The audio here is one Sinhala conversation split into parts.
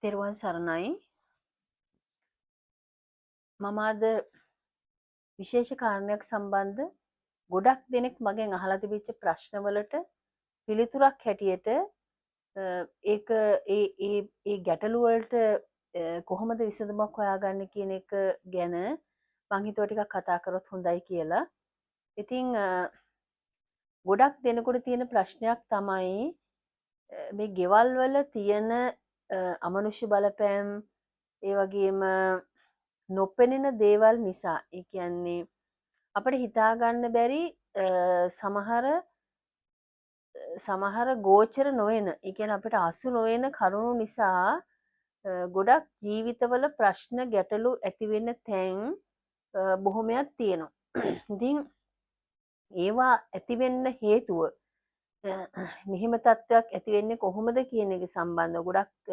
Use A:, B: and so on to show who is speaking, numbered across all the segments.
A: තෙරුවන් සරණයි. මම අද විශේෂ කාරණයක් සම්බන්ධ ගොඩක් දෙනෙක් මගෙන් අහලා තිබිච්ච ප්‍රශ්නවලට පිළිතුරක් හැටියට ඒක ඒ ගැටලු වලට කොහොමද විසඳුමක් හොයාගන්නේ කියන එක ගැන මං හිතුවා ටිකක් කතා කරොත් හොඳයි කියලා. ඉතින් ගොඩක් දෙනෙකුට තියෙන ප්‍රශ්නයක් තමයි මේ ගෙවල් වල තියෙන අමනුෂ්‍ය බලපෑම් ඒ වගේම නොපෙනෙන දේවල් නිසා ඒ කියන්නේ අපිට හිතා ගන්න බැරි සමහර ගෝචර නොවන ඒ කියන්නේ අපිට අසු නොවන කරුණු නිසා ගොඩක් ජීවිතවල ප්‍රශ්න ගැටලු ඇති වෙන තැන් බොහොමයක් තියෙනවා. ඉතින් ඒවා ඇති වෙන්න හේතුව මෙහෙම තත්ත්වයක් ඇති වෙන්නේ කොහොමද කියන එක සම්බන්ධව ගොඩක්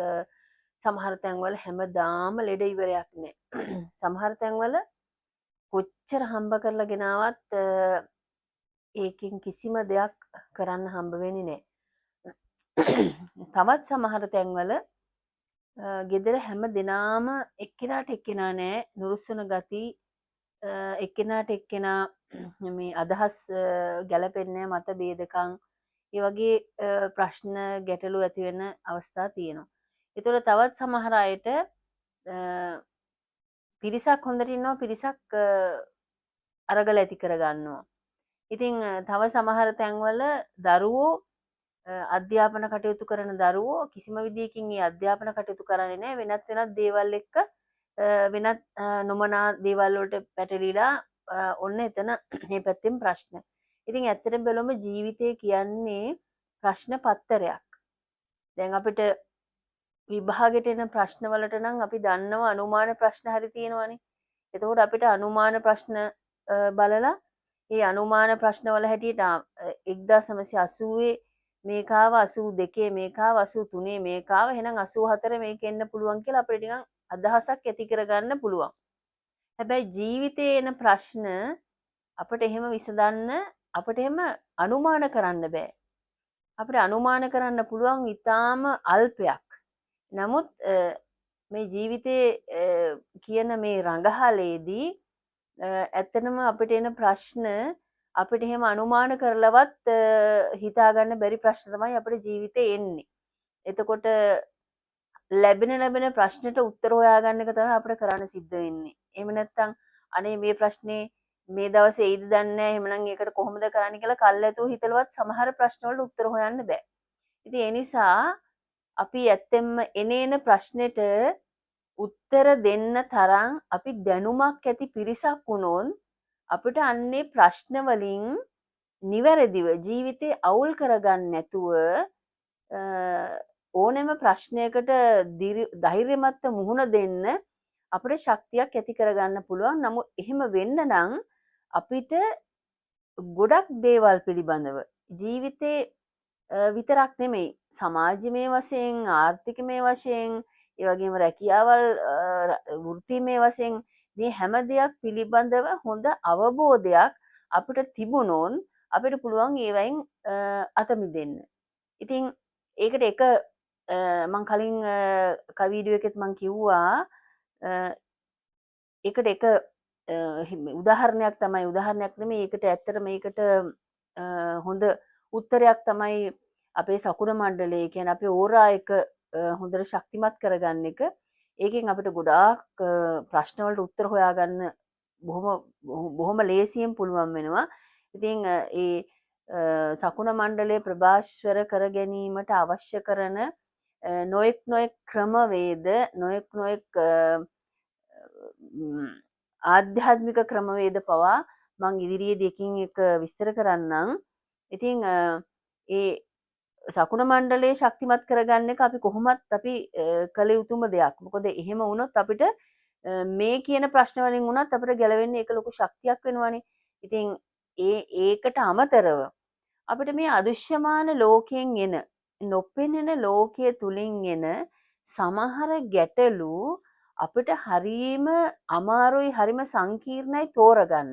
A: සමහර තැන්වල හැමදාම ලෙඩ ඉවරයක් නැහැ. සමහර තැන්වල කොච්චර හම්බ කරලා ගෙනාවත් ඒකෙන් කිසිම දෙයක් කරන්න හම්බ වෙන්නේ නැහැ. තවත් සමහර තැන්වල ගෙදර හැම දිනාම එක්කෙනාට එක්කෙනා නැහැ නුරුස්සන ගති එක්කෙනාට එක්කෙනා මේ අදහස් ගැලපෙන්නේ මත ભેදකම් ඒ වගේ ප්‍රශ්න ගැටලු ඇති වෙන අවස්ථා තියෙනවා. ඒතර තවත් සමහර අයට පිරිසක් හොඳට ඉන්නවා පිරිසක් අරගල ඇති කරගන්නවා. ඉතින් තව සමහර තැන්වල දරුවෝ අධ්‍යාපන කටයුතු කරන දරුවෝ කිසිම විදියකින් මේ අධ්‍යාපන කටයුතු කරන්නේ නැහැ වෙනත් දේවල් එක්ක වෙනත් නොමනා දේවල් වලට පැටලිලා ඔන්න එතන මේ පැත්තෙන් ප්‍රශ්න. ඉතින් ඇත්තටම බැලුවම ජීවිතය කියන්නේ ප්‍රශ්න පත්තරයක්. දැන් අපිට විභාගෙට එන ප්‍රශ්න වලට නම් අපි දන්නවා අනුමාන ප්‍රශ්න හරි තියෙනවානේ. එතකොට අපිට අනුමාන ප්‍රශ්න බලලා මේ අනුමාන ප්‍රශ්න වල හැටියට 1980 මේකාව 82 මේකාව 83 මේකාව එහෙනම් 84 මේක එන්න පුළුවන් කියලා අපිට නිකන් අදහසක් ඇති කරගන්න පුළුවන්. හැබැයි ජීවිතයේ එන ප්‍රශ්න අපිට එහෙම විසඳන්න අපිට එහෙම අනුමාන කරන්න බෑ. අපිට අනුමාන කරන්න පුළුවන් ඊටාම අල්පයක්. නමුත් මේ ජීවිතයේ කියන මේ රඟහලේදී ඇත්තනම අපිට එන ප්‍රශ්න අපිට එහෙම අනුමාන කරලවත් හිතාගන්න බැරි ප්‍රශ්න තමයි අපිට ජීවිතේ එන්නේ. එතකොට ලැබෙන ප්‍රශ්නෙට උත්තර හොයාගන්න එක තමයි අපිට කරන්න සිද්ධ වෙන්නේ. එහෙම නැත්නම් අනේ මේ ප්‍රශ්නේ මේ දවසේ එයිද දන්නේ නැහැ. එහෙමනම් ඒකට කොහොමද කරන්න කියලා කල්ැතුව හිතලවත් සමහර ප්‍රශ්න වලට උත්තර හොයන්න බෑ. ඉතින් ඒ නිසා අපි ඇත්තෙන්ම එනේන ප්‍රශ්නෙට උත්තර දෙන්න තරම් අපි දැනුමක් ඇති පිරිසක් වුණොත් අපිට අන්නේ ප්‍රශ්න වලින් නිවැරදිව ජීවිතේ අවුල් කරගන්න නැතුව ඕනෑම ප්‍රශ්නයකට ධෛර්යමත්ව මුහුණ දෙන්න අපිට ශක්තියක් ඇති කරගන්න පුළුවන්. නමුත් එහෙම වෙන්න නම් අපිට ගොඩක් දේවල් පිළිබඳව ජීවිතේ විතරක් නෙමෙයි සමාජමය වශයෙන් ආර්ථිකමය වශයෙන් ඒ වගේම රැකියාවල් වෘත්තීමය වශයෙන් මේ හැම දෙයක් පිළිබඳව හොඳ අවබෝධයක් අපිට තිබුණොත් අපිට පුළුවන් ඒවයින් අත මිදෙන්න. ඉතින් ඒකට එක මම කලින් වීඩියෝ එකෙත් මම කිව්වා ඒකට එක උදාහරණයක් නෙමෙයි ඒකට ඇත්තට මේකට හොඳ උත්තරයක් තමයි අපේ සකුණ මණ්ඩලය කියන්නේ අපේ ඕරා එක හොඳට ශක්තිමත් කරගන්න එක. ඒකෙන් අපිට ගොඩාක් ප්‍රශ්න වලට උත්තර හොයාගන්න බොහොම ලේසියෙන් පුළුවන් වෙනවා. ඉතින් ඒ සකුණ මණ්ඩලය ප්‍රභාස්වර කර ගැනීමට අවශ්‍ය කරන නොයෙක් ක්‍රමවේද නොයෙක් ආධ්‍යාත්මික ක්‍රමවේද පවා මං ඉදිරියේදී එකින් එක විස්තර කරන්නම්. ඉතින් ඒ සකුණ මණ්ඩලයේ ශක්තිමත් කරගන්න එක අපි කොහොමත් අපි කළ යුතුම දෙයක්. මොකද එහෙම වුණොත් අපිට මේ කියන ප්‍රශ්න වලින් වුණත් අපිට ගැලවෙන්න ඒක ලොකු ශක්තියක් වෙනවනේ. ඉතින් ඒකට අමතරව අපිට මේ අදෘශ්‍යමාන ලෝකයෙන් එන නොපෙනෙන ලෝකයේ තුලින් එන සමහර ගැටලු අපිට හරීම අමාරුයි හරිම සංකීර්ණයි තෝරගන්න.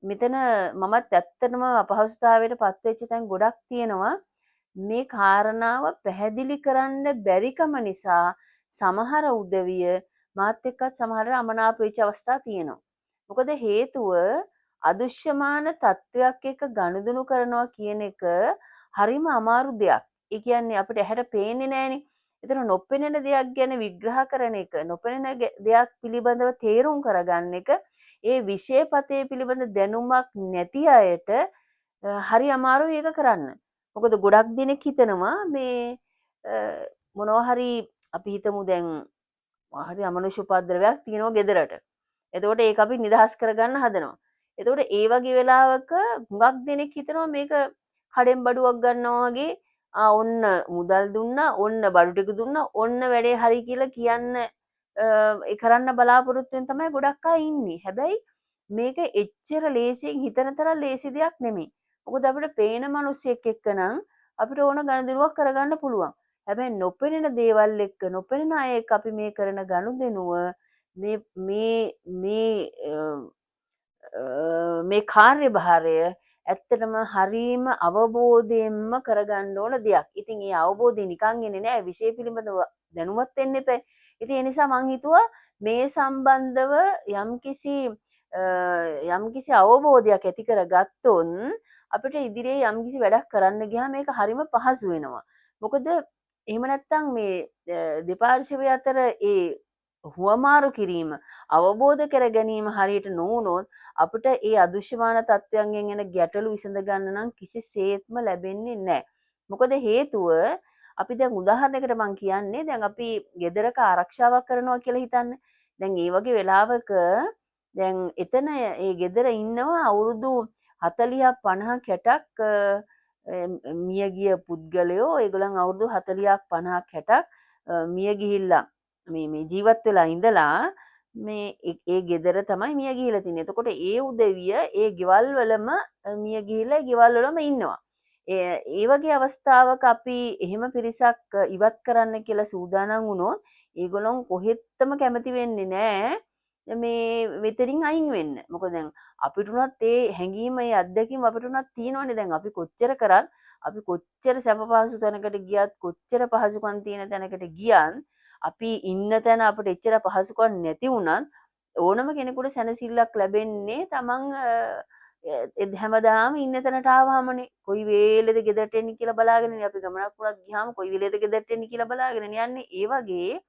A: මෙතන මමත් ඇත්තටම අපහසුතාවයට පත්වෙච්ච තැන් ගොඩක් තියෙනවා. මේ කාරණාව පැහැදිලි කරන්න බැරිකම නිසා සමහර උදවිය මාත් එක්කත් සමහර අමනාප වෙච්ච අවස්ථා තියෙනවා. මොකද හේතුව අදෘශ්‍යමාන තත්වයක් එක්ක ගනුදෙනු කරනවා කියන එක හරිම අමාරු දෙයක්. ඒ කියන්නේ අපිට ඇහැට පේන්නේ නැහනේ. ඒතර නොපෙනෙන දෙයක් ගැන විග්‍රහ කරන එක, නොපෙනෙන දෙයක් පිළිබඳව තේරුම් කරගන්න එක, ඒ විෂයපතේ පිළිබඳ දැනුමක් නැති අයට හරි අමාරුයි ඒක කරන්න. මොකද ගොඩක් දෙනෙක් හිතනවා මේ මොනවා හරි අපි හිතමු දැන් හරි අමනුෂ්‍ය උපද්‍රවයක් තියෙනවා ගෙදරට. එතකොට ඒක අපි නිදහස් කරගන්න හදනවා. එතකොට ඒ වගේ වෙලාවක හුඟක් දෙනෙක් හිතනවා මේක කඩෙන් බඩුවක් ගන්නවා වගේ ඔන්න මුදල් දුන්නා, ඔන්න බඩු ටික දුන්නා, ඔන්න වැඩේ හරි කියලා කියන්න ඒ කරන්න බලාපොරොත්තු වෙන තමයි ගොඩක් අය ඉන්නේ. හැබැයි මේක එච්චර ලේසියෙන් හිතන තරම් ලේසි දෙයක් නෙමෙයි. මොකද අපිට පේන මිනිස්සෙක් එක්ක නම් අපිට ඕන ගනුදෙනුවක් කරගන්න පුළුවන්. හැබැයි නොපෙනෙන දේවල් එක්ක නොපෙනෙන අය එක්ක අපි මේ කරන ගනුදෙනුව මේ කාර්යභාරය ඇත්තටම හරීම අවබෝධයෙන්ම කරගන්න ඕන දෙයක්. ඉතින් ඒ අවබෝධය නිකන් එන්නේ නැහැ. විෂය පිළිබඳව දැනුවත් වෙන්න එපා. ඉතින් ඒ නිසා මම හිතුවා මේ සම්බන්ධව යම්කිසි අවබෝධයක් ඇති කරගත්තොත් අපිට ඉදිරියේ යම්කිසි වැඩක් කරන්න ගියාම මේක හරිම පහසු වෙනවා. මොකද එහෙම නැත්නම් මේ දෙපාර්ශ්වය අතර ඒ හුවමාරු කිරීම අවබෝධ කර ගැනීම හරියට නොවුනොත් අපිට ඒ අදෘශ්‍යමාන තත්වයන්ගෙන් එන ගැටලු විසඳ ගන්න නම් කිසිසේත්ම ලැබෙන්නේ නැහැ. මොකද හේතුව අපි දැන් උදාහරණයකට මම කියන්නේ දැන් අපි ගෙදරක ආරක්ෂාවක් කරනවා කියලා හිතන්න. දැන් ඒ වගේ වෙලාවක දැන් එතන ඒ ගෙදර ඉන්නවා අවුරුදු 40ක් 50ක් 60ක් මියගිය පුද්ගලයෝ. ඒගොල්ලන් අවුරුදු 40ක් 50ක් 60ක් මිය ගිහිල්ලා මේ ජීවත් වෙලා ඉඳලා මේ ඒ ගෙදර තමයි මිය ගිහිලා තින්නේ. එතකොට ඒ උදවිය ඒ ගෙවල් වලම මිය ගිහිලා ඒ ගෙවල් වලම ඉන්නවා. ඒ වගේ අවස්ථාවක අපි එහෙම පිරිසක් ඉවත් කරන්න කියලා සූදානම් වුණොත් ඒගොල්ලන් කොහෙත්ම කැමති වෙන්නේ නැහැ මේ මෙතනින් අයින් වෙන්න. මොකද දැන් අපිට උනත් ඒ හැඟීම ඒ අත්දැකීම අපිට උනත් තියෙනවනේ. දැන් අපි කොච්චර කරත් අපි කොච්චර සැප පහසු තැනකට ගියත් කොච්චර පහසුකම් තියෙන තැනකට ගියත් අපි ඉන්න තැන අපිට එච්චර පහසුකම් නැති වුණත් ඕනම කෙනෙකුට සැනසෙල්ලක් ලැබෙන්නේ තමන් හැමදාම ඉන්න තැනට ආවමනේ. කොයි වේලෙද ගෙදරට එන්නේ කියලා බලාගෙනනේ අපි ගමනක් වුණත් ගියාම කොයි වේලෙද ගෙදරට එන්නේ කියලා බලාගෙන යන්නේ. ඒ වගේ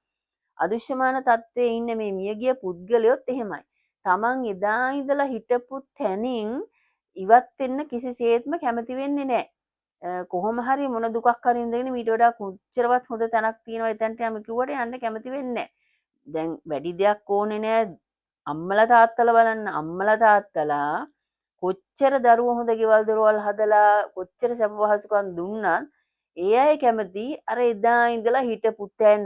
A: අදෘශ්‍යමාන තත්ත්වයේ ඉන්න මේ මියගිය පුද්ගලයොත් එහෙමයි. තමන් එදා ඉඳලා හිටපු තැනින් ඉවත් වෙන්න කිසිසේත්ම කැමති වෙන්නේ නැහැ. කොහොම හරි මොන දුකක් හරි ඉඳගෙන ඊට වඩා කොච්චරවත් හොඳ තැනක් තියෙනවා එතනට යම කිව්වට යන්න කැමති වෙන්නේ නැහැ. දැන් වැඩි දෙයක් ඕනේ නැහැ. අම්මලා තාත්තලා බලන්න. අම්මලා තාත්තලා කොච්චර දරුවෝ හොඳ ගෙවල් දොරවල් හදලා කොච්චර සැප පහසුකම් දුන්නත් ඒ අය කැමති අර එදා ඉඳලා හිටපු තැන,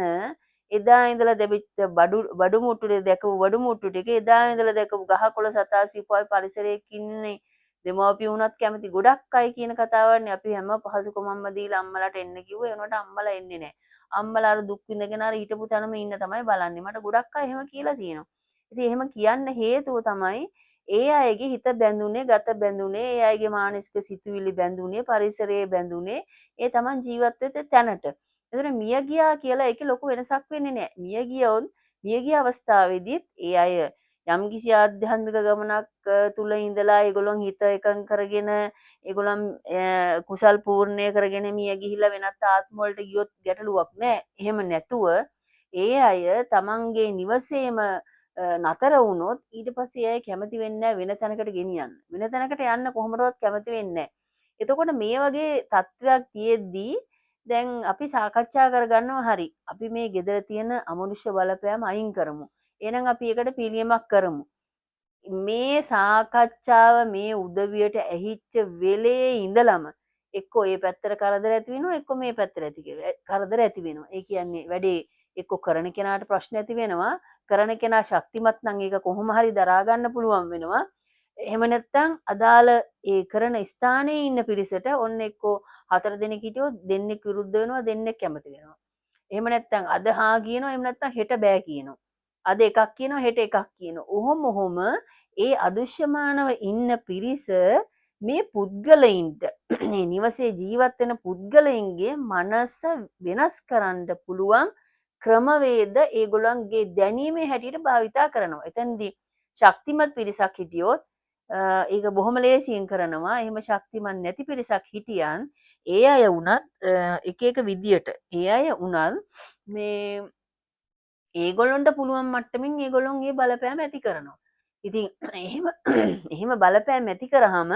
A: එදා ඉඳලා දෙවිච්ච බඩු මුට්ටුවේ දැකපු බඩු මුට්ටු ටික, එදා ඉඳලා දැකපු ගහකොළ සතා සිපුයි පරිසරයක ඉන්නේ දෙමව්පිය වුණත් කැමති ගොඩක් අය කියන කතාවන්නේ. අපි හැම පහසුකමක්ම දීලා අම්මලාට එන්න කිව්වා. ඒනොට අම්මලා එන්නේ නැහැ. අම්මලා අර දුක් විඳගෙන අර හිටපු තැනම ඉන්න තමයි බලන්නේ. මට ගොඩක් අය එහෙම කියලා තියෙනවා. ඉතින් එහෙම කියන්න හේතුව තමයි ඒ අයගේ හිත බැඳුනේ, ගත බැඳුනේ, ඒ අයගේ මානසික සිතුවිලි බැඳුනේ, පරිසරයේ බැඳුනේ ඒ තමන් ජීවත් වෙච්ච තැනට. ඒතර මිය ගියා කියලා ඒකේ ලොකු වෙනසක් වෙන්නේ නැහැ. මිය ගිය අවස්ථාවේදීත් ඒ අය යම්කිසි ආධ්‍යාත්මික ගමනක් තුල ඉඳලා ඒගොල්ලන් හිත එකඟ කරගෙන ඒගොල්ලන් කුසල් පූර්ණය කරගෙන මිය ගිහිල්ලා වෙනත් ආත්ම වලට ගියොත් ගැටලුවක් නැහැ. එහෙම නැතුව ඒ අය තමන්ගේ නිවසේම නතර වුණොත් ඊට පස්සේ අය කැමති වෙන්නේ වෙන තැනකට ගෙනියන්න. වෙන තැනකට යන්න කොහොමදවත් කැමති වෙන්නේ නැහැ. එතකොට මේ වගේ තත්වයක් තියෙද්දී දැන් අපි සාකච්ඡා කරගන්නවා හරි. අපි මේ ගෙදර තියෙන අමනුෂ්‍ය බලපෑම අයින් කරමු. එහෙනම් අපි ඒකට පිළියමක් කරමු. මේ සාකච්ඡාව මේ උදවියට ඇහිච්ච වෙලේ ඉඳලම එක්කෝ ඒ පැත්තට කරදර ඇති වෙනවා, එක්කෝ මේ පැත්තට කරදර ඇති වෙනවා. ඒ කියන්නේ වැඩේ එක්කෝ කරන කෙනාට ප්‍රශ්න ඇති වෙනවා. කරන කෙනා ශක්තිමත් නම් ඒක කොහොම හරි දරා ගන්න පුළුවන් වෙනවා. එහෙම නැත්නම් අදාළ ඒ කරන ස්ථානයේ ඉන්න පිරිසට ඔන්න එක්කෝ 4 දෙනෙක් හිටියොත් දෙන්නෙක් විරුද්ධ වෙනවා, දෙන්නෙක් කැමති වෙනවා. එහෙම නැත්නම් අද හා කියනවා, එහෙම නැත්නම් හෙට බෑ කියනවා. අද එකක් කියනවා, හෙට එකක් කියනවා. ඔහොම ඒ අදෘශ්‍යමානව ඉන්න පිරිස මේ පුද්ගලයින්ට මේ නිවසේ ජීවත් වෙන පුද්ගලයින්ගේ මනස වෙනස් කරන්න පුළුවන් ක්‍රමවේද ඒගොල්ලන්ගේ දැනීමේ හැටියට භාවිතා කරනවා. එතෙන්දී ශක්තිමත් පිරිසක් හිටියොත් ඒක බොහොම ලේසියෙන් කරනවා. එහෙම ශක්තිමත් නැති පිරිසක් හිටියන් ඒ අය වුණත් එක එක විදියට ඒ අය වුණත් මේ ඒගොල්ලොන්ට පුළුවන් මට්ටමින් ඒගොල්ලොන් ඒ බලපෑම ඇති කරනවා. ඉතින් එහෙම එහෙම බලපෑම් ඇති කරාම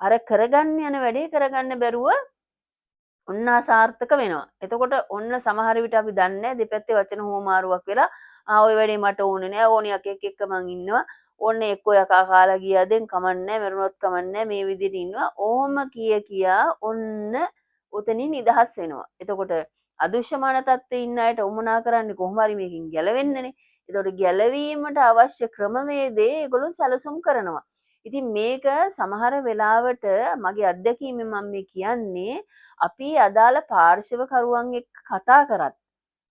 A: අර කරගන්න යන වැඩේ කරගන්න බැරුව ඔන්න අසාර්ථක වෙනවා. එතකොට ඔන්න සමහර විට අපි දන්නේ දෙපැත්තේ වචන හුවමාරුවක් වෙලා ඔය වැඩේ මට ඕනේ නෑ ඕනියක් එක්ක මං ඉන්නවා. ඕන්න එක්ක යකා කාලා ගියා දැන් කමන්නේ මරුණොත් කමන්නේ මේ විදිහට ඉන්නවා. ඕම කියා ඔන්න උතනින් නිදහස් වෙනවා. එතකොට අදුෂ්‍යමාන තත්ත්වයේ ඉන්න අයට උමනා කරන්නේ කොහොම හරි මේකෙන් ගැලවෙන්නනේ. එතකොට ගැලවීමට අවශ්‍ය ක්‍රමවේදේ ඒගොල්ලෝ සැලසුම් කරනවා. ඉතින් මේක සමහර වෙලාවට මගේ අත්දැකීමෙන් මම මේ කියන්නේ අපි අදාළ පාර්ශවකරුවන් එක්ක කතා කරත්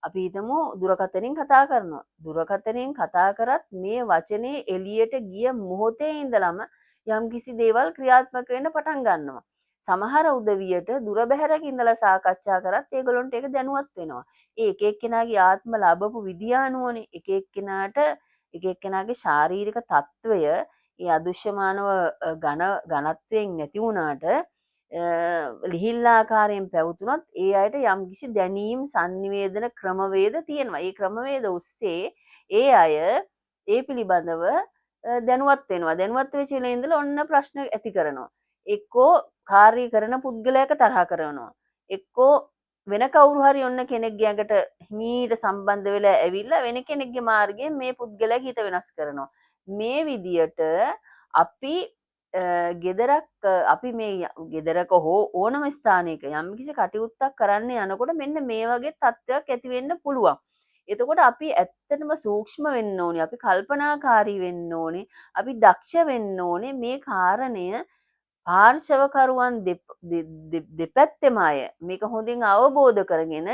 A: අපි හිතමු දුරකථනයෙන් කතා කරනවා. දුරකථනයෙන් කතා කරත් මේ වචනේ එළියට ගිය මොහොතේ ඉඳලම යම්කිසි දේවල් ක්‍රියාත්මක වෙන්න පටන් ගන්නවා. සමහර උදවියට දුර බැහැරක ඉඳලා සාකච්ඡා කරත් ඒගොල්ලන්ට ඒක දැනුවත් වෙනවා. ඒ එක එක්කෙනාගේ ආත්ම ලැබපු විදිය අනුවනේ එක එක්කෙනාට එක එක්කෙනාගේ ශාරීරික తত্ত্বය ඒ අදුෂ්‍යමානව ඝනත්වයෙන් නැති වුණාට ලිහිල්ලාකාරයෙන් පැවතුනොත් ඒ අයට යම්කිසි දැනීම් sannivedana ක්‍රමවේද තියෙනවා. ඒ ක්‍රමවේද ඔස්සේ ඒ අය ඒ පිළිබඳව දැනුවත් වෙනවා. දැනුවත් වෙච්ච ඉලේ ඉඳලා ඔන්න ප්‍රශ්න ඇති කරනවා. එක්කෝ කාර්ය කරන පුද්ගලයාක තරහ කරනවා. එක්කෝ වෙන කවුරු හරි ඔන්න කෙනෙක්ගේ ඇඟට හිමීට සම්බන්ධ වෙලා ඇවිල්ලා වෙන කෙනෙක්ගේ මාර්ගයෙන් මේ පුද්ගලයාගේ හිත වෙනස් කරනවා. මේ විදියට අපි ගෙදරක් අපි මේ ගෙදරක හෝ ඕනම ස්ථානයක යම්කිසි කටයුත්තක් කරන්න යනකොට මෙන්න මේ වගේ තත්ත්වයක් ඇති වෙන්න පුළුවන්. එතකොට අපි ඇත්තටම සූක්ෂම වෙන්න ඕනේ. අපි කල්පනාකාරී වෙන්න ඕනේ. අපි දක්ෂ වෙන්න ඕනේ මේ කාරණය පාර්ශවකරුවන් දෙපැත්තෙම අය මේක හොඳින් අවබෝධ කරගෙන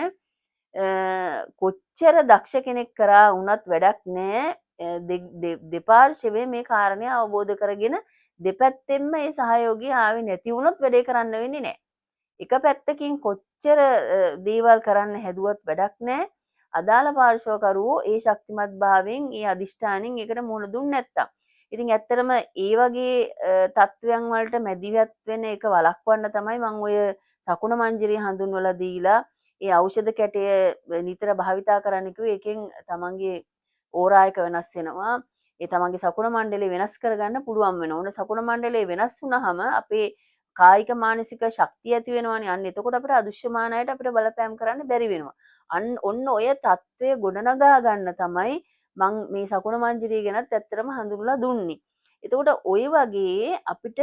A: කොච්චර දක්ෂ කෙනෙක් කරා වුණත් වැඩක් නෑ. දෙපාර්ශවයේ මේ කාරණය අවබෝධ කරගෙන දෙපැත්තෙන්ම මේ සහයෝගය ආවේ නැති වුණොත් වැඩේ කරන්න වෙන්නේ නැහැ. එක පැත්තකින් කොච්චර දේවල් කරන්න හැදුවත් වැඩක් නැහැ. අදාළ පාර්ශවකරුවෝ ඒ ශක්තිමත් භාවයෙන් ඒ අදිෂ්ඨානෙන් ඒකට මුහුණ දුන්නේ නැත්තම්. ඉතින් ඇත්තටම ඒ වගේ තත්වයන් වලට මැදිහත් වෙන එක වළක්වන්න තමයි මම ඔය සකුණ මංජරිය හඳුන්වලා දීලා ඒ ඖෂධ කැටය නිතර භාවිතා කරන්න කිව්වේ. ඒකෙන් තමන්ගේ ඕරා එක වෙනස් වෙනවා. ඒ තමන්ගේ සකුණ මණ්ඩලය වෙනස් කරගන්න පුළුවන් වෙනවා. ඕන සකුණ මණ්ඩලය වෙනස් වුනහම අපේ කායික මානසික ශක්තිය ඇති වෙනවානේ. අන්න එතකොට අපිට අදුෂ්‍යමානයට අපිට බලපෑම් කරන්න බැරි වෙනවා. ඔන්න ඔය தત્ත්වය ගොඩනගා ගන්න තමයි මම මේ සකුණ මංජරිය ගැනත් ඇත්තටම හඳුන්වලා දුන්නේ. එතකොට ඔය වගේ අපිට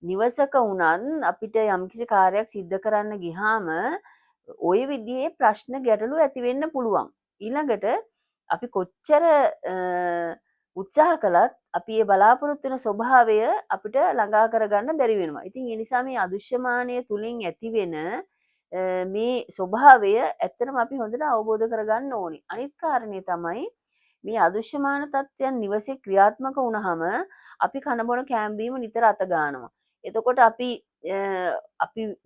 A: නිවසක වුණත් අපිට යම්කිසි කාර්යයක් සිද්ධ කරන්න ගියාම ওই විදිහේ ප්‍රශ්න ගැටලු ඇති වෙන්න පුළුවන්. ඊළඟට අපි කොච්චර උත්සාහ කළත් අපි ඒ බලාපොරොත්තු වෙන ස්වභාවය අපිට ළඟා කරගන්න බැරි වෙනවා. ඉතින් ඒ නිසා මේ අදුෂ්‍යමානය තුලින් ඇතිවෙන මේ ස්වභාවය ඇත්තටම අපි හොඳට අවබෝධ කරගන්න ඕනේ. අනිත් කාරණේ තමයි මේ අදුෂ්‍යමාන තත්ත්වයන් නිවසේ ක්‍රියාත්මක වුණාම අපි කන බොන කෑම බීම නිතර අත ගන්නවා. එතකොට අපි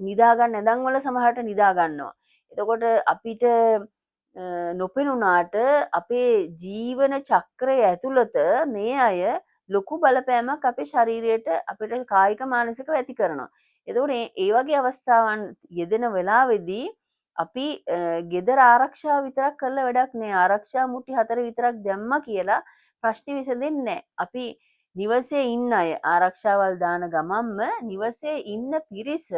A: නිදා ගන්න නැදන් වල සමහරට නිදා ගන්නවා. එතකොට අපිට නොපෙනුනාට අපේ ජීවන චක්‍රය ඇතුළත මේ අය ලොකු බලපෑමක් අපේ ශරීරයට අපිට කායික මානසිකව ඇති කරනවා. එතකොට ඒ වගේ අවස්ථාවන් යෙදෙන වෙලාවේදී අපි ගෙදර ආරක්ෂාව විතරක් කරලා වැඩක් නෑ. ආරක්ෂා මුට්ටි 4 විතරක් දැම්මා කියලා ප්‍රශ්නේ විසඳෙන්නේ නෑ. අපි නිවසේ ඉන්න අය ආරක්ෂාවල් දාන ගමන්ම නිවසේ ඉන්න පිරිස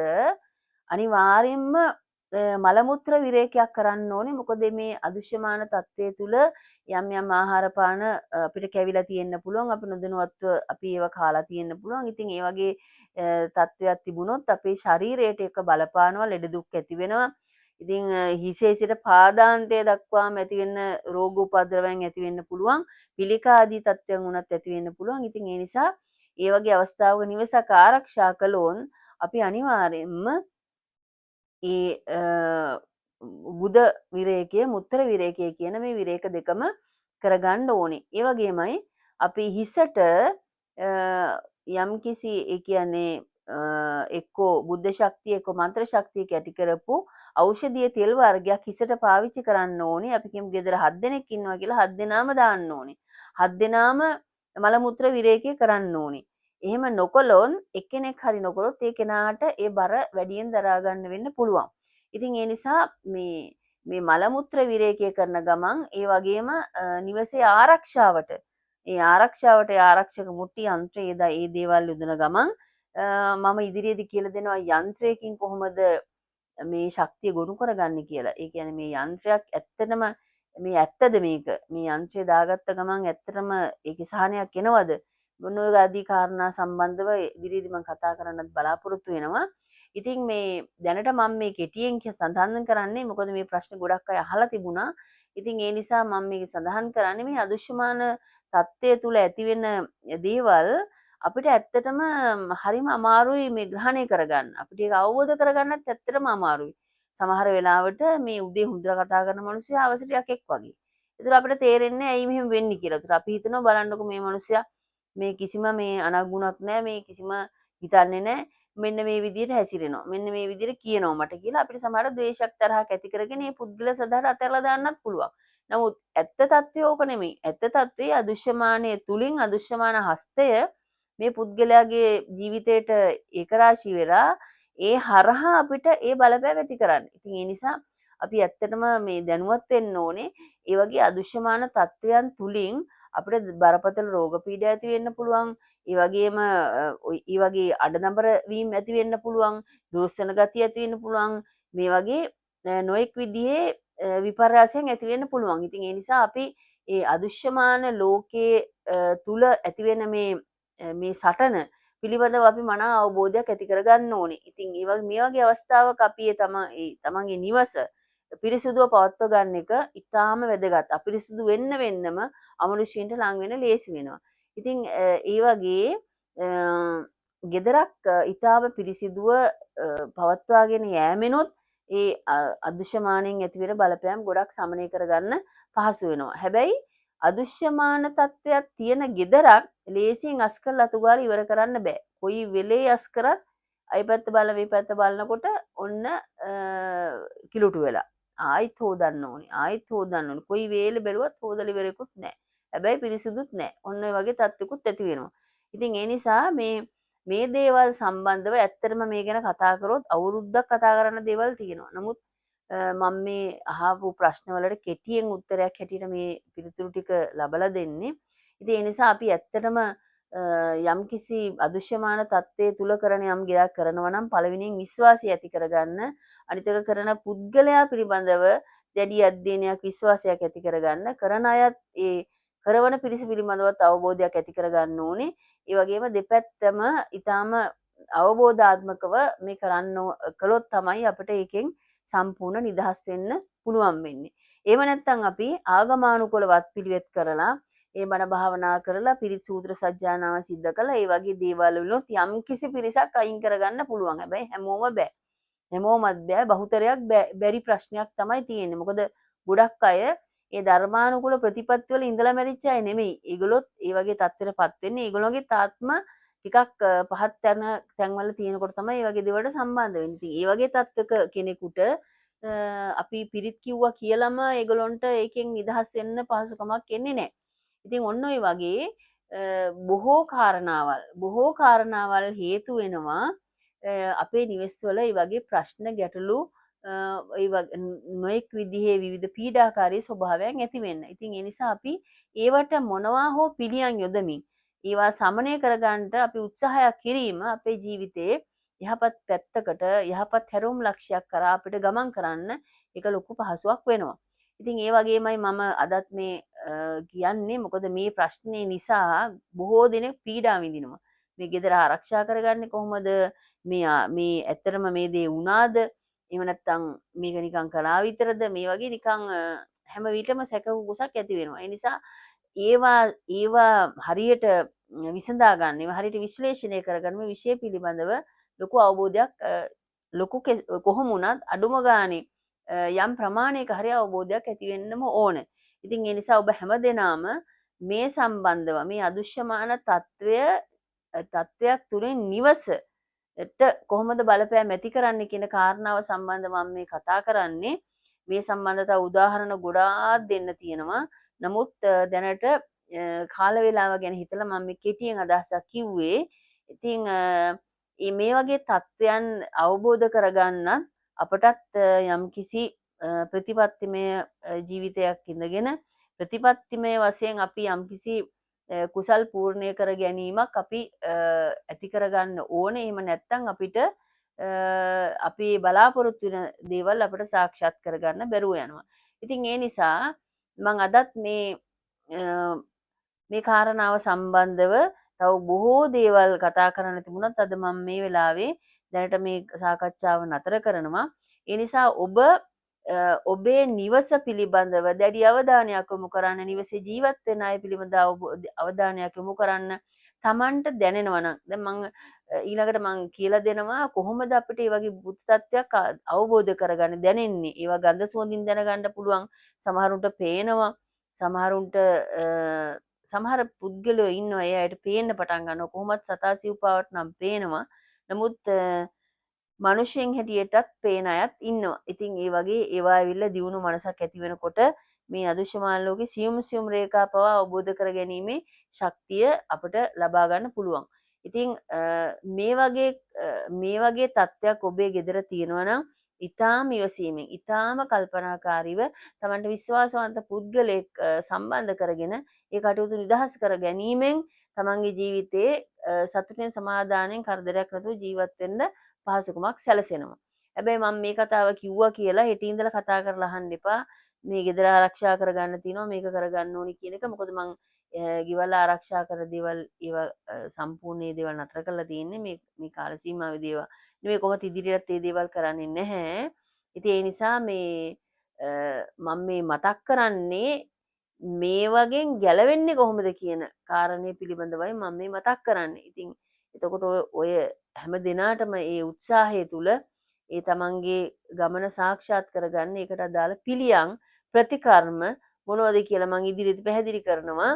A: අනිවාර්යෙන්ම මල මුත්‍ර විරේකයක් කරන්න ඕනේ. මොකද මේ අදුෂ්‍යමාන තත්ත්වයේ තුල යම් ආහාර පාන අපිට කැවිලා තියෙන්න පුළුවන්. අපි නොදැනුවත්ව අපි ඒව කාලා තියෙන්න පුළුවන්. ඉතින් ඒ වගේ තත්ත්වයක් තිබුණොත් අපේ ශරීරයට එක බලපානවා, ලෙඩ දුක් ඇති වෙනවා. ඉතින් හිසේ සිට පාදාන්තය දක්වාම ඇති වෙන රෝග උපද්‍රවයන් ඇති වෙන්න පුළුවන්. පිළිකා ආදී තත්ත්වයන් උනත් ඇති වෙන්න පුළුවන්. ඉතින් ඒ නිසා ඒ වගේ අවස්ථාවක නිවසක ආරක්ෂා කළොත් අපි අනිවාර්යයෙන්ම ඒ බුද විරේකය මුත්‍ර විරේකය කියන මේ විරේක දෙකම කරගන්න ඕනේ. ඒ වගේමයි අපි හිසට යම්කිසි ඒ කියන්නේ එක්කෝ බුද්ධ ශක්තිය එක්කෝ මන්ත්‍ර ශක්තිය කැටි කරපු ඖෂධීය තෙල් වර්ගයක් හිසට පාවිච්චි කරන්න ඕනේ. අපි කියමු ගෙදර 7 දෙනෙක් ඉන්නවා කියලා 7 දෙනාම දාන්න ඕනේ. 7 දෙනාම මල මුත්‍ර විරේකී කරන්න ඕනේ. එහෙම නොකළොත් එක්කෙනෙක් හරි නොකළොත් ඒ කෙනාට ඒ බර වැඩියෙන් දරා ගන්න වෙන්න පුළුවන්. ඉතින් ඒ නිසා මේ මල මුත්‍ර විරේකී කරන ගමන් ඒ වගේම නිවසේ ආරක්ෂාවට ආරක්ෂක මුට්ටි යන්ත්‍රය ඒ දේවල් යොදන ගමන් මම ඉදිරියේදී කියලා දෙනවා යන්ත්‍රයකින් කොහොමද මේ ශක්තිය ගොනු කරගන්නේ කියලා. ඒ කියන්නේ මේ යන්ත්‍රයක් ඇත්තටම මේ ඇත්තද මේක? මේ යන්ත්‍රය දාගත්ත ගමන් ඇත්තටම ඒකේ සහනයක් එනවද? මොන ඔය ආදී කාරණා සම්බන්ධව ඉදිරියේදී මම කතා කරන්නත් බලාපොරොත්තු වෙනවා. ඉතින් මේ දැනට මම මේ කෙටියෙන් සඳහන් කරන්නේ මොකද මේ ප්‍රශ්න ගොඩක් අය අහලා තිබුණා. ඉතින් ඒ නිසා මම මේක සඳහන් කරන්නේ මේ අදුෂ්‍යමාන தත්ත්වය තුල ඇතිවෙන දේවල් අපිට ඇත්තටම හරිම අමාරුයි මේ ග්‍රහණය කරගන්න. අපිට ඒක අවබෝධ කරගන්නත් ඇත්තටම අමාරුයි. සමහර වෙලාවට මේ උදේ හුඳලා කතා කරන මිනිස්සයා අවසර යකෙක් වගේ. ඒතර අපිට තේරෙන්නේ ඇයි මෙහෙම වෙන්නේ කියලා. ඒතර අපි හිතනවා බලන්නකො මේ මිනිස්සයා මේ කිසිම මේ අනගුණක් නැහැ, මේ කිසිම හිතන්නේ නැහැ. මෙන්න මේ විදිහට හැසිරෙනවා. මෙන්න මේ විදිහට කියනවා මට කියලා අපිට සමහර ද්වේෂයක් තරහක් ඇති කරගෙන මේ පුද්ගල සදාට අතහැරලා දාන්නත් පුළුවන්. නමුත් ඇත්ත తත්වය ඕක නෙමෙයි. ඇත්ත తත්වයේ අදුෂ්‍යමානයේ තුලින් අදුෂ්‍යමාන හස්තය මේ පුද්ගලයාගේ ජීවිතයට ඒකරාශී වෙලා ඒ හරහා අපිට ඒ බලපෑම ඇති කරන්න. ඉතින් ඒ නිසා අපි ඇත්තටම මේ දැනුවත් වෙන්න ඕනේ. ඒ වගේ අදුෂ්‍යමාන තත්වයන් තුලින් අපිට බරපතල රෝග පීඩා ඇති වෙන්න පුළුවන්. ඒ වගේම ඒ වගේ අඩනබර වීම ඇති වෙන්න පුළුවන්. දුස්සන ගතිය ඇති වෙන්න පුළුවන්. මේ වගේ නොඑක් විදිහේ විපර්යාසයන් ඇති වෙන්න පුළුවන්. ඉතින් ඒ නිසා අපි ඒ අදුෂ්‍යමාන ලෝකයේ තුල ඇති වෙන මේ සටන පිළිබඳව අපි මනා අවබෝධයක් ඇති කරගන්න ඕනේ. ඉතින් මේ වගේ අවස්ථාවක අපි තමන්ගේ නිවස පිරිසිදුව පවත්ව ගන්න එක ඉතාම වැදගත්. අපිරිසිදු වෙන්නම අමනුෂ්‍යයන්ට ලං වෙන්න ලේසි වෙනවා. ඉතින් ඒ වගේ ගෙදරක් ඉතාම පිරිසිදුව පවත්වාගෙන යෑමෙනොත් ඒ අදෘශ්‍යමානයෙන් ඇතිවෙන බලපෑම් ගොඩක් සමනය කරගන්න පහසු වෙනවා. හැබැයි අදෘශ්‍යමාන තත්ත්වයක් තියෙන ගෙදරක් ලේසියෙන් අස් කරලා අතු ගාලා ඉවර කරන්න බෑ. කොයි වෙලේ අස් කරත් අයි පැත්ත බලන මේ පැත්ත බලනකොට ඔන්න කිලුටු වෙලා. ආයිත් හොදන්න ඕනේ. කොයි වේලේ බැලුවත් හොදලා ඉවරෙකුත් නැහැ. හැබැයි පිරිසුදුත් නැහැ. ඔන්න ඔය වගේ තත්ත්වකුත් ඇති වෙනවා. ඉතින් ඒ නිසා මේ දේවල් සම්බන්ධව ඇත්තටම මේ ගැන කතා කරොත් අවුරුද්දක් කතා කරන්න දේවල් තියෙනවා. නමුත් මම මේ අහපු ප්‍රශ්න වලට කෙටියෙන් උත්තරයක් හැටියට මේ පිළිතුරු ටික ලබලා දෙන්නේ. ඉතින් ඒ නිසා අපි ඇත්තටම යම්කිසි අදෘශ්‍යමාන தත්ත්වයේ තුල කරන යම් ගයක් කරනවා නම් පළවෙනියෙන් විශ්වාසය ඇති කරගන්න, අනිත් එක කරන පුද්ගලයා පිළිබඳව දැඩි අධ්‍යයනයක් විශ්වාසයක් ඇති කරගන්න, කරන අයත් ඒ කරවන පිරිස පිළිබඳවත් අවබෝධයක් ඇති කරගන්න ඕනේ. ඒ වගේම දෙපැත්තම ඊටාම අවබෝධාත්මකව මේ කරන්න කළොත් තමයි අපිට ඒකෙන් සම්පූර්ණ නිදහස් වෙන්න පුළුවන් වෙන්නේ. එහෙම නැත්නම් අපි ආගමානුකූල වත්පිළිවෙත් කරලා ඒ බණ භාවනා කරලා පිරිත් සූත්‍ර සජ්ජානාව සිද්ධ කළා. ඒ වගේ දේවල් වලුත් යම් කිසි පිරිසක් අයින් කරගන්න පුළුවන්. හැබැයි හැමෝම බෑ. හැමෝමත් බෑ. බහුතරයක් බැරි ප්‍රශ්නයක් තමයි තියෙන්නේ. මොකද ගොඩක් අය ඒ ධර්මානුකූල ප්‍රතිපත්ති වල ඉඳලා මැරිච්ච අය නෙමෙයි. ඒගොල්ලොත් ඒ වගේ තත්ත්වයටපත් වෙන්නේ. ඒගොල්ලෝගේ තාත්ම ටිකක් පහත් යන තැන්වල තියෙනකොට තමයි මේ වගේ දේවල්ට සම්බන්ධ වෙන්නේ. ඉතින් ඒ වගේ තත්ත්වක කෙනෙකුට අපි පිරිත් කිව්වා කියලාම ඒගොල්ලොන්ට ඒකෙන් නිදහස් වෙන්න පහසුකමක් එන්නේ නැහැ. ඉතින් ඔන්න ඔය වගේ බොහෝ කාරණාවල් හේතු වෙනවා අපේ නිවෙස්වල මේ වගේ ප්‍රශ්න ගැටලු නොඑක් විදිහේ විවිධ පීඩාකාරී ස්වභාවයන් ඇති වෙන්න. ඉතින් ඒ නිසා අපි ඒවට මොනවා හෝ පිළියම් යොදමින් ඒවා සමනය කරගන්නට අපි උත්සාහයක් කිරීම අපේ ජීවිතයේ යහපත් පැත්තකට යහපත් හැරවුම් ලක්ෂයක් කරා අපිට ගමන් කරන්න ඒක ලොකු පහසුවක් වෙනවා. ඉතින් ඒ වගේමයි මම අදත් මේ කියන්නේ මොකද මේ ප්‍රශ්නේ නිසා බොහෝ දෙනෙක් පීඩා විඳිනවා. මේ ගෙදර ආරක්ෂා කරගන්නේ කොහොමද? මේ ඇත්තටම මේ දේ වුණාද? එහෙම නැත්නම් මේක නිකන් කලා විතරද? මේ වගේ නිකන් හැම විටම සැක කුසක් ඇති වෙනවා. ඒ නිසා ඒවා හරියට විසඳා ගන්න, ඒවා හරියට විශ්ලේෂණය කරගන්න මේ විෂය පිළිබඳව ලොකු අවබෝධයක් කොහොම වුණත් අඩුම ගානේ යම් ප්‍රමාණයක හරි අවබෝධයක් ඇති වෙන්නම ඕන. ඉතින් ඒ නිසා ඔබ හැමදෙනාම මේ සම්බන්ධව මේ අදුෂ්‍යමාන තත්ත්වයක් තුලින් නිවස කොහොමද බලපෑම් ඇති කරන්නේ කියන කාරණාව සම්බන්ධව මම මේ කතා කරන්නේ. මේ සම්බන්ධතා උදාහරණ ගොඩාක් දෙන්න තියෙනවා. නමුත් දැනට කාල වේලාව ගැන හිතලා මම මේ කෙටියෙන් අදහසක් කිව්වේ. ඉතින් මේ වගේ තත්ත්වයන් අවබෝධ කරගන්න අපටත් යම්කිසි ප්‍රතිපත්තිමය ජීවිතයක් ඉඳගෙන ප්‍රතිපත්තිමය වශයෙන් අපි යම්කිසි කුසල් පූර්ණය කර ගැනීමක් අපි ඇති කරගන්න ඕනේ. එහෙම නැත්නම් අපිට අපි බලාපොරොත්තු වෙන දේවල් අපිට සාක්ෂාත් කරගන්න බැරුව යනවා. ඉතින් ඒ නිසා මම අදත් මේ කාරණාව සම්බන්ධව තව බොහෝ දේවල් කතා කරන්න තිබුණත් අද මම මේ වෙලාවේ දැනට මේ සාකච්ඡාව නතර කරනවා. ඒ නිසා ඔබේ නිවස පිළිබඳව දැඩි අවධානයක් යොමු කරන්න, නිවසේ ජීවත් වෙන අය පිළිබඳ අවධානයක් යොමු කරන්න Tamanට දැනෙනවා නම් දැන් මම ඊළඟට මම කියලා දෙනවා කොහොමද අපිට මේ වගේ බුද්ධ තත්ත්වයක් අවබෝධ කරගන්න දැනෙන්නේ. ඒවා ගඳ සුවඳින් දැනගන්න පුළුවන්. සමහරුන්ට පේනවා. සමහරුන්ට සමහර පුද්ගලයෝ ඉන්නවා ඒ අයට පේන්න පටන් ගන්නවා. කොහොමත් සතා සිව්පාවට නම් පේනවා. නමුත් මිනිසෙන් හැටියටත් පේන අයත් ඉන්නවා. ඉතින් ඒ වගේ ඒවා ඇවිල්ලා දියුණු මනසක් ඇති වෙනකොට මේ අදෘශ්‍යමාන ලෝකේ සියුම් රේඛා පවා අවබෝධ කර ගැනීමේ ශක්තිය අපට ලබා ගන්න පුළුවන්. ඉතින් මේ වගේ තත්ත්වයක් ඔබේ ගෙදර තියෙනවා නම් ඊටාම ඉවසීමෙන් ඊටාම කල්පනාකාරීව Tamanට විශ්වාසවන්ත පුද්ගලයෙක් සම්බන්ධ කරගෙන ඒ කටයුතු නිදහස් කර ගැනීමෙන් Tamanගේ ජීවිතයේ සතුටින් සමාදානයෙන් කරදරයක් නැතුව ජීවත් වෙන්න පහසුකමක් සැලසෙනවා. හැබැයි මම මේ කතාව කිව්වා කියලා හෙට ඉඳලා කතා කරලා අහන්න එපා. මේ ගෙදර ආරක්ෂා කරගන්න තියෙනවා මේක කරගන්න ඕනි කියන එක. මොකද මම ගෙවල් ආරක්ෂා කර දේවල් ඒවා සම්පූර්ණ දේවල් නතර කරලා තියෙන්නේ මේ කාල සීමාවේ දේවල්. නෙමෙයි කොහොමද ඉදිරියට මේ දේවල් කරන්නේ නැහැ. ඉතින් ඒ නිසා මම මේ මතක් කරන්නේ මේ වගේ ගැලවෙන්නේ කොහොමද කියන කාරණේ පිළිබඳවයි මම මේ මතක් කරන්නේ. ඉතින් එතකොට ඔය හැම දිනාටම ඒ උත්සාහය තුල ඒ තමන්ගේ ගමන සාක්ෂාත් කරගන්න ඒකට අදාළ පිළියම් ප්‍රතිකර්ම මොනවද කියලා මම ඉදිරියට පැහැදිලි කරනවා.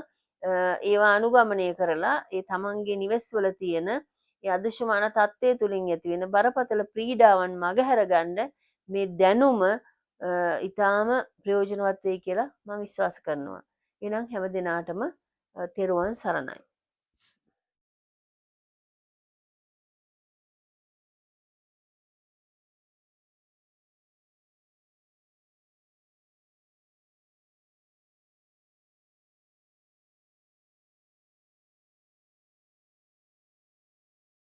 A: ඒවා අනුගමනය කරලා ඒ තමන්ගේ නිවෙස්වල තියෙන ඒ අදෘශ්‍යමාන தත්ත්වය තුලින් ඇති වෙන බරපතල පීඩාවන් මගහැරගන්න මේ දැනුම ඊටාම ප්‍රයෝජනවත් වෙයි කියලා මම විශ්වාස කරනවා. එහෙනම් හැම දිනාටම තෙරුවන් සරණයි.